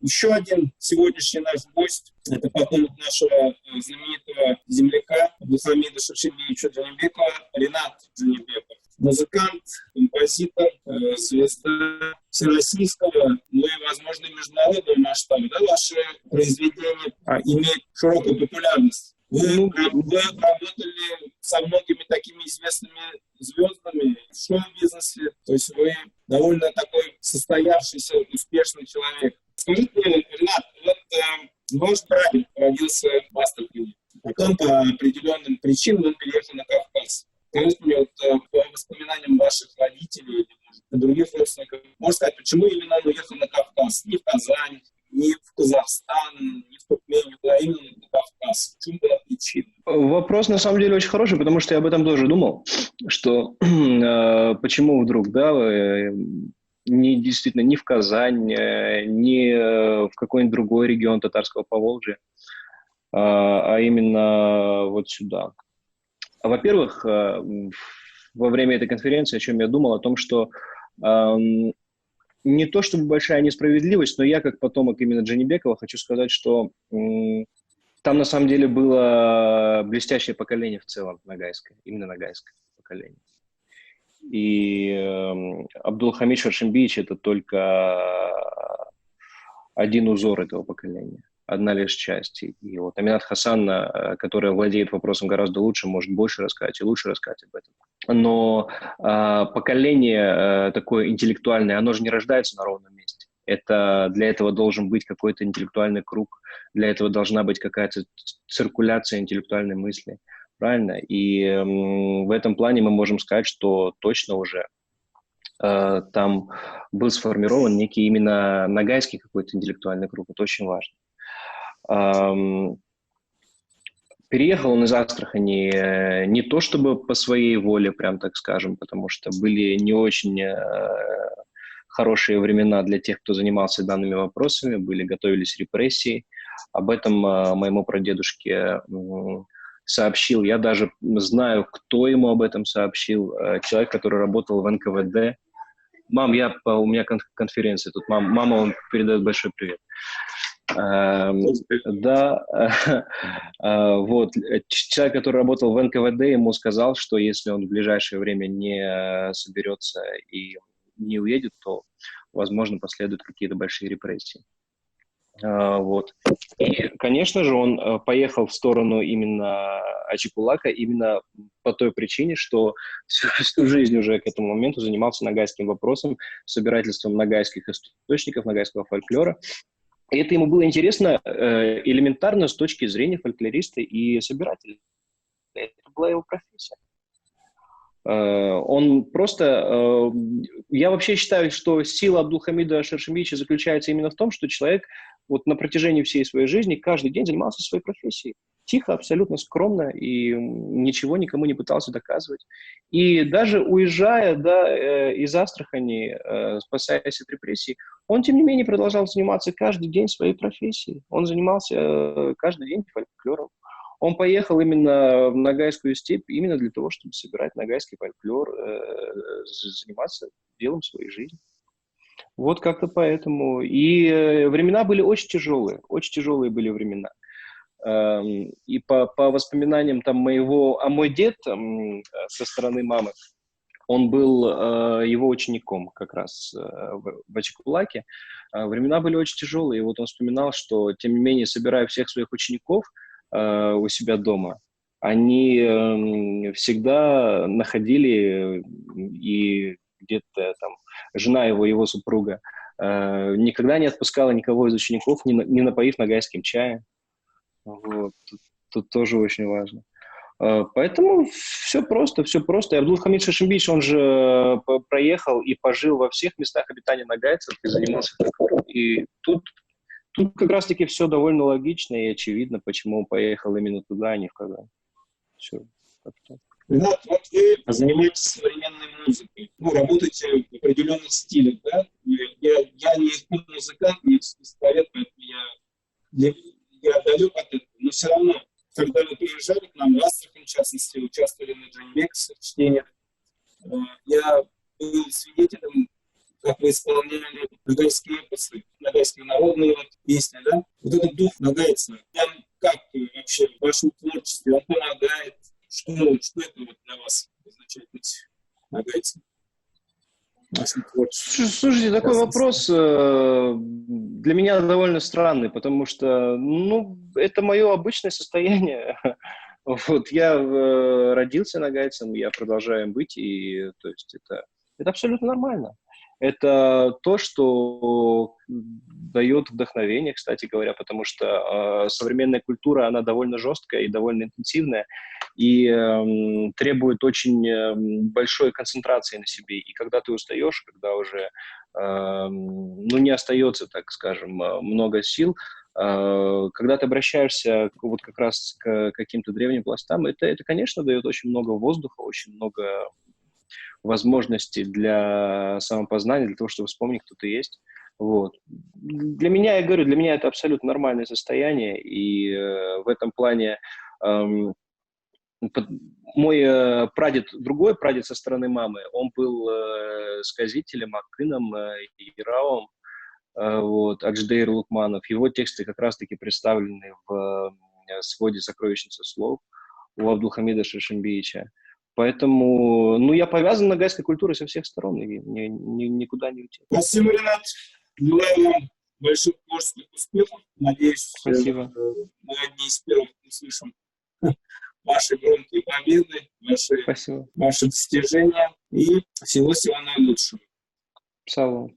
Еще один сегодняшний наш гость, это потомок нашего знаменитого земляка Абдулхамида Шершембиевича Джанибекова, Ринат Джанибеков. Музыкант, композитор, звезда всероссийского, ну и, возможно, международного масштаба. Да, ваши произведения имеют широкую популярность. Вы работали со многими такими известными звездами в шоу-бизнесе, то есть вы довольно такой состоявшийся, успешный человек. Скажите мне, Ренат, вот ваш прадед родился в Астрахани, потом по определенным причинам он переехал на Кавказ. Скажите мне, вот, по воспоминаниям ваших родителей или других родственников, можно сказать, почему именно он уехал на Кавказ? Не в Казань, не в Казахстан, не в Туркмению, а именно на Кавказ. В чем была причина? Вопрос на самом деле очень хороший, потому что я об этом тоже думал, что почему вдруг, да, не действительно ни в Казань, ни в какой-нибудь другой регион татарского Поволжья, а именно вот сюда. Во-первых, во время этой конференции, о чем я думал, о том, что не то чтобы большая несправедливость, но я, как потомок именно Джанибекова, хочу сказать, что там на самом деле было блестящее поколение в целом ногайское, именно ногайское поколение. И Абдулхамид Шершембиевич – это только один узор этого поколения, одна лишь часть. И вот Аминат Хасан, которая владеет вопросом гораздо лучше, может больше рассказать и лучше рассказать об этом. Но поколение такое интеллектуальное, оно же не рождается на ровном месте. Для этого должен быть какой-то интеллектуальный круг, для этого должна быть какая-то циркуляция интеллектуальной мысли. Правильно? И в этом плане мы можем сказать, что точно уже там был сформирован некий именно ногайский какой-то интеллектуальный круг. Это очень важно. Переехал он из Астрахани не то чтобы по своей воле, прям так скажем, потому что были не очень хорошие времена для тех, кто занимался данными вопросами, готовились репрессии. Об этом моему прадедушке сообщил. Я даже знаю, кто ему об этом сообщил. Человек, который работал в НКВД. Мам, у меня конференция тут. Мама, он передает большой привет. Да, вот. Человек, который работал в НКВД, ему сказал, что если он в ближайшее время не соберется и не уедет, то, возможно, последуют какие-то большие репрессии. Вот. И, конечно же, он поехал в сторону именно Ачикулака именно по той причине, что всю жизнь уже к этому моменту занимался ногайским вопросом, собирательством ногайских источников, ногайского фольклора. И это ему было интересно элементарно с точки зрения фольклориста и собирателя. Это была его профессия. Он просто... Я вообще считаю, что сила Абдулхамида Шершембиевича заключается именно в том, что человек вот на протяжении всей своей жизни каждый день занимался своей профессией. Тихо, абсолютно скромно и ничего никому не пытался доказывать. И даже уезжая из Астрахани, спасаясь от репрессий, он, тем не менее, продолжал заниматься каждый день своей профессией. Он занимался каждый день фольклором. Он поехал именно в Ногайскую степь именно для того, чтобы собирать ногайский фольклор, заниматься делом своей жизни. Вот как-то поэтому. И времена были очень тяжелые были времена. И по воспоминаниям там мой дед со стороны мамы, он был его учеником как раз в Ачикулаке. Времена были очень тяжелые. И вот он вспоминал, что, тем не менее, собирая всех своих учеников у себя дома, они всегда находили, и где-то там жена его супруга, никогда не отпускала никого из учеников, не напоив ногайским чаем. Вот. Тут тоже очень важно. Поэтому все просто. И Абдулхамид Шершембиевич, он же проехал и пожил во всех местах обитания ногайцев и занимался фольклором. И тут как раз-таки все довольно логично и очевидно, почему он поехал именно туда, а не в Казань. Все. Вот вы занимаетесь современной музыкой, работаете в определенных стилях, да? Я не музыкант, не искусствовед, поэтому я далек от этого, но все равно, когда вы приезжали к нам в Астрахань, в частности, участвовали на Джанибековских чтениях, я был свидетелем как вы исполняли нагайские эпосы, нагайские народные вот песни, да? Вот этот дух нагайца, он как вообще в вашем творчестве, он помогает? Что это вот для вас означает быть нагайцем? Слушайте, такой вопрос для меня довольно странный, потому что, ну, это мое обычное состояние. Вот, я родился нагайцем, я продолжаю им быть, и, то есть, это абсолютно нормально. Это то, что дает вдохновение, кстати говоря, потому что современная культура, она довольно жесткая и довольно интенсивная, и требует очень большой концентрации на себе. И когда ты устаешь, когда уже ну, не остается, так скажем, много сил, когда ты обращаешься вот как раз к каким-то древним пластам, это, конечно, дает очень много воздуха, очень много возможностей для самопознания, для того, чтобы вспомнить, кто ты есть. Вот. Для меня, я говорю, для меня это абсолютно нормальное состояние, и в этом плане мой прадед, другой прадед со стороны мамы, он был сказителем, акыном, ираом, вот, Адждейр Лукманов. Его тексты как раз-таки представлены в своде «Сокровищница слов» у Абдулхамида Шершембиевича. Поэтому, ну, я повязан нагайской культурой со всех сторон, и никуда не уйти. Спасибо, Ренат. Желаю вам больших творческих успехов. Надеюсь, Спасибо. мы одни из первых услышим ваши громкие победы, ваши достижения. И всего наилучшего. Салам.